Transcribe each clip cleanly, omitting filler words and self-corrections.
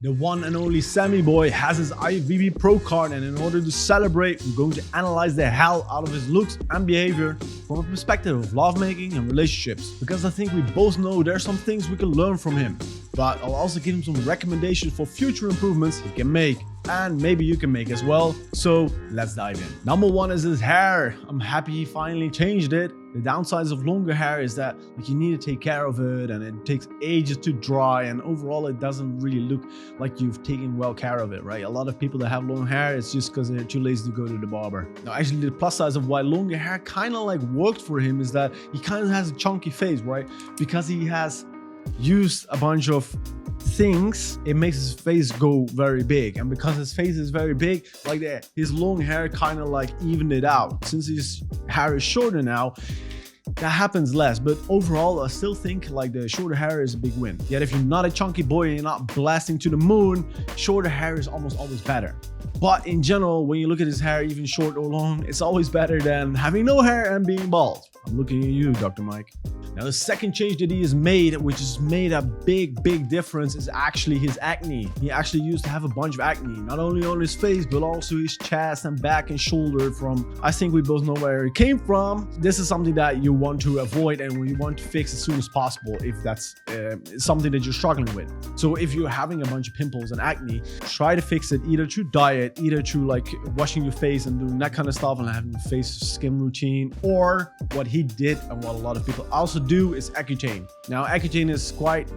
The one and only Sammy Boy has his IFBB Pro card, and in order to celebrate, we're going to analyze the hell out of his looks and behavior from a perspective of lovemaking and relationships. Because I think we both know there's some things we can learn from him, but I'll also give him some recommendations for future improvements he can make, and maybe you can make as well. So let's dive in. Number one is his hair. I'm happy he finally changed it. The downsides of longer hair is that you need to take care of it, and it takes ages to dry, and overall it doesn't really look like you've taken well care of it, right? A lot of people that have long hair, it's just because they're too lazy to go to the barber. Now actually the plus side of why longer hair kind of like worked for him is that he kind of has a chunky face, right? Because he has used a bunch of things, it makes his face go very big, and because his face is very big like that, his long hair kind of like evened it out. Since his hair is shorter now, that happens less, but overall I still think like the shorter hair is a big win. Yet if you're not a chunky boy and you're not blasting to the moon, shorter hair is almost always better. But in general, when you look at his hair, even short or long, it's always better than having no hair and being bald. I'm looking at you, Dr. Mike. Now the second change that he has made, which has made a big difference, is actually his acne. He actually used to have a bunch of acne, not only on his face, but also his chest and back and shoulder from, I think we both know where it came from. This is something that you want to avoid and you want to fix as soon as possible if that's something that you're struggling with. So if you're having a bunch of pimples and acne, try to fix it either through diet, either through like washing your face and doing that kind of stuff and having a face skin routine, or what he did and what a lot of people also do is Accutane. Now Accutane is quite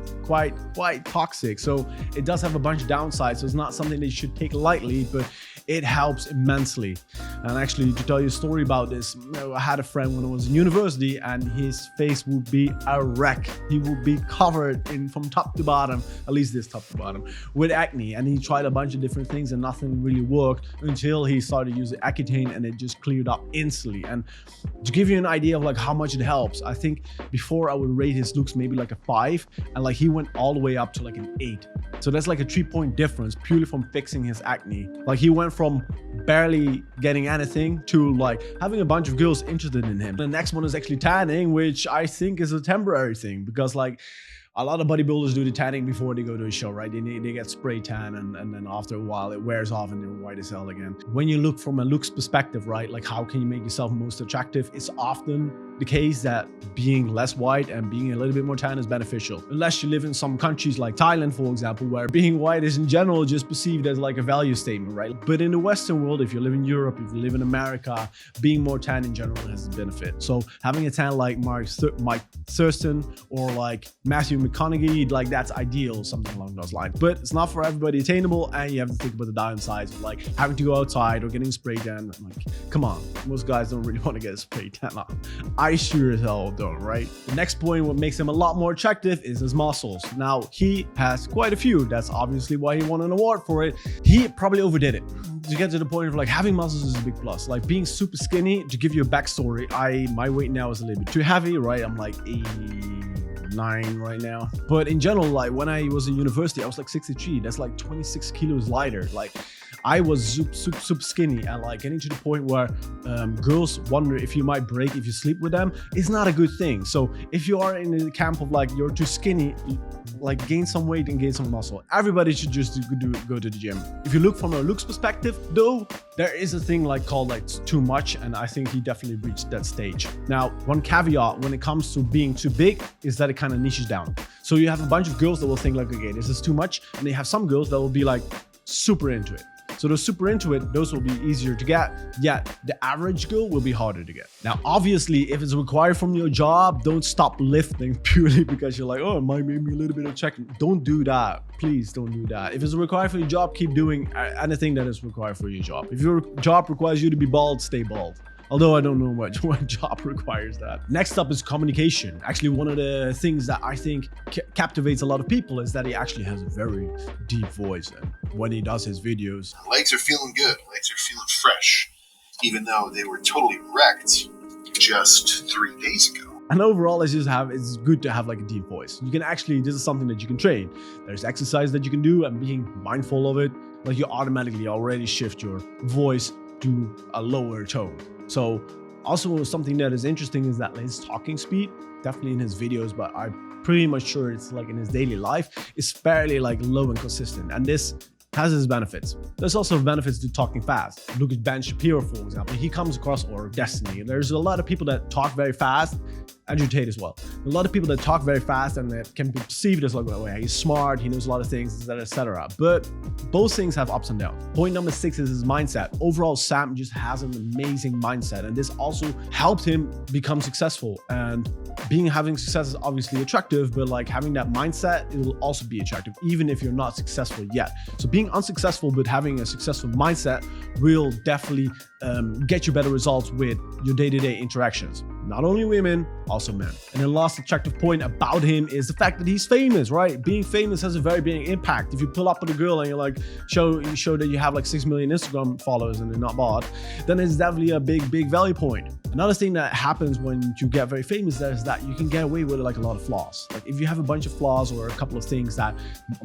toxic, so it does have a bunch of downsides, so it's not something that you should take lightly, but it helps immensely. And actually, to tell you a story about this, I had a friend when I was in university and his face would be a wreck. He would be covered in from top to bottom, at least this top to bottom, with acne, and he tried a bunch of different things and nothing really worked until he started using Accutane, and it just cleared up instantly. And to give you an idea of like how much it helps, I think before I would rate his looks maybe like a 5, and like he went all the way up to like an 8. So that's like a 3-point difference purely from fixing his acne. Like he went from barely getting anything to like having a bunch of girls interested in him. The next one is actually tanning, which I think is a temporary thing, because like a lot of bodybuilders do the tanning before they go to a show, right? They get spray tan, and then after a while it wears off and they're white as hell again. When you look from a looks perspective, right? Like how can you make yourself most attractive? It's often the case that being less white and being a little bit more tan is beneficial. Unless you live in some countries like Thailand, for example, where being white is in general just perceived as like a value statement, right? But in the Western world, if you live in Europe, if you live in America, being more tan in general has a benefit. So having a tan like Mike Thurston or like Matthew McConaughey, like that's ideal, something along those lines. But it's not for everybody attainable, and you have to think about the downsides of like having to go outside or getting spray tan. Like, come on, most guys don't really want to get a spray tan on. I sure as hell don't, right? The next point, what makes him a lot more attractive, is his muscles. Now he has quite a few. That's obviously why he won an award for it. He probably overdid it to get to the point of like having muscles is a big plus. Like being super skinny, to give you a backstory, my weight now is a little bit too heavy, right? I'm like 89 right now, but in general, like when I was in university, I was like 63. That's like 26 kilos lighter. Like I was super skinny, and like getting to the point where girls wonder if you might break if you sleep with them is not a good thing. So if you are in the camp of like you're too skinny, like gain some weight and gain some muscle. Everybody should just go to the gym. If you look from a looks perspective though, there is a thing like called like too much, and I think he definitely reached that stage. Now one caveat when it comes to being too big is that it kind of niches down. So you have a bunch of girls that will think like, okay, this is too much, and they have some girls that will be like super into it. So those super into it, those will be easier to get, yet the average girl will be harder to get. Now, obviously, if it's required from your job, don't stop lifting purely because you're like, oh, it might make me a little bit of check. Don't do that. Please don't do that. If it's required for your job, keep doing anything that is required for your job. If your job requires you to be bald, stay bald. Although I don't know what job requires that. Next up is communication. Actually, one of the things that I think captivates a lot of people is that he actually has a very deep voice. And when he does his videos, legs are feeling good. Legs are feeling fresh, even though they were totally wrecked just 3 days ago. And overall, it's good to have like a deep voice. You can actually, this is something that you can train. There's exercise that you can do, and being mindful of it, like you automatically already shift your voice to a lower tone. So also something that is interesting is that his talking speed, definitely in his videos, but I pretty much sure it's like in his daily life is fairly like low and consistent, and this has its benefits. There's also benefits to talking fast. Look at Ben Shapiro, for example. He comes across, or Destiny. There's a lot of people that talk very fast. Andrew Tate as well. A lot of people that talk very fast and that can be perceived as like, oh, yeah, he's smart, he knows a lot of things, etc., etc. But both things have ups and downs. Point number 6 is his mindset. Overall, Sam just has an amazing mindset, and this also helped him become successful. And having success is obviously attractive, but like having that mindset, it will also be attractive, even if you're not successful yet. So being unsuccessful but having a successful mindset will definitely get you better results with your day-to-day interactions. Not only women, also men. And the last attractive point about him is the fact that he's famous, right? Being famous has a very big impact. If you pull up with a girl and you're like, show that you have like 6 million Instagram followers and they're not bought, then it's definitely a big value point. Another thing that happens when you get very famous is that you can get away with like a lot of flaws. Like if you have a bunch of flaws or a couple of things that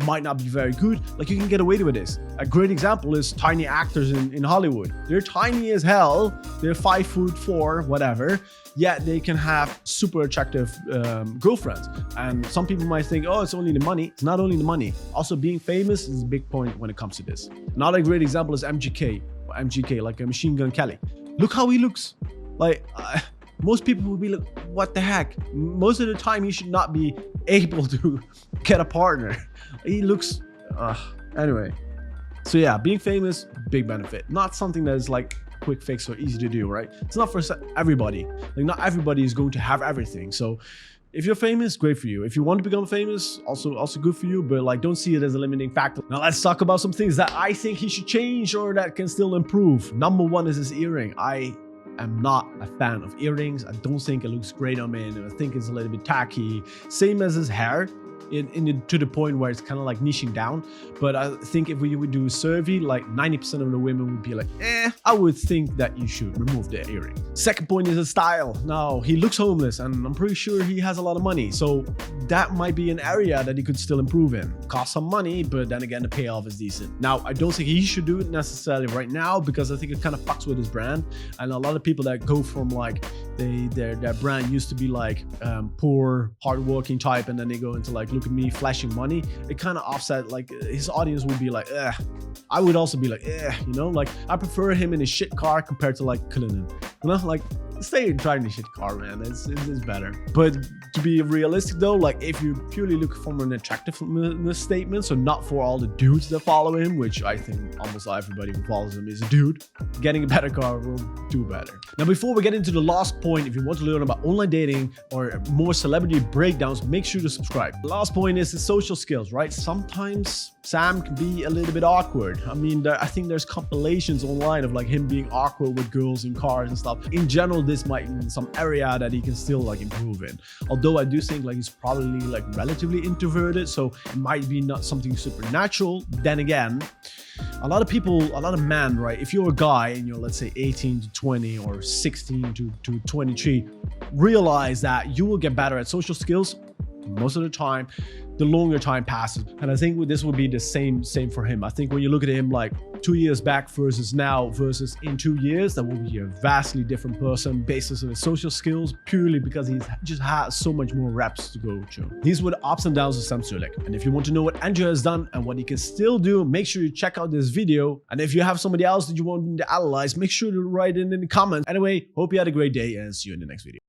might not be very good, like you can get away with this. A great example is tiny actors in Hollywood. They're tiny as hell. They're 5'4", whatever. Yet they can have super attractive girlfriends. And some people might think, oh, it's only the money. It's not only the money. Also, being famous is a big point when it comes to this. Another great example is MGK, like a Machine Gun Kelly. Look how he looks. Like, most people would be like, what the heck? Most of the time, he should not be able to get a partner. He looks, anyway. So yeah, being famous, big benefit. Not something that is like quick fix or easy to do, right? It's not for everybody. Like not everybody is going to have everything. So if you're famous, great for you. If you want to become famous, also good for you, but like don't see it as a limiting factor. Now let's talk about some things that I think he should change or that can still improve. Number 1 is his earring. I'm not a fan of earrings. I don't think it looks great on men, and I think it's a little bit tacky. Same as his hair. To the point where it's kind of like niching down. But I think if we would do a survey, like 90% of the women would be like, I would think that you should remove the earring. Second point is his style. Now, he looks homeless and I'm pretty sure he has a lot of money. So that might be an area that he could still improve in. Cost some money, but then again, the payoff is decent. Now, I don't think he should do it necessarily right now because I think it kind of fucks with his brand. And a lot of people that go from like, their brand used to be like poor, hardworking type, and then they go into like, look at me flashing money. It kind of offset, like his audience would be like, I would also be like, you know, like I prefer him in a shit car compared to like Cullinan. You know, like stay driving a shit car, man. It's better. But to be realistic though, like if you purely look from an attractiveness statement, so not for all the dudes that follow him, which I think almost everybody who follows him is a dude, getting a better car will do better. Now, before we get into the last point, if you want to learn about online dating or more celebrity breakdowns, make sure to subscribe. The last point is the social skills, right? Sometimes Sam can be a little bit awkward. I mean, I think there's compilations online of like him being awkward with girls in cars and stuff. In general, this might be some area that he can still like improve in. Although I do think like he's probably like relatively introverted, so it might be not something supernatural. Then again, a lot of men, right? If you're a guy and you're, let's say 18 to 20 or 16 to 23, realize that you will get better at social skills most of the time the longer time passes. And I think this would be the same for him. I think when you look at him like 2 years back versus now versus in 2 years, that will be a vastly different person based on his social skills, purely because he just has so much more reps to go through. These were the ups and downs of Sam Sulek. And if you want to know what Andrew has done and what he can still do, make sure you check out this video. And if you have somebody else that you want me to analyze, make sure to write it in the comments. Anyway, hope you had a great day and see you in the next video.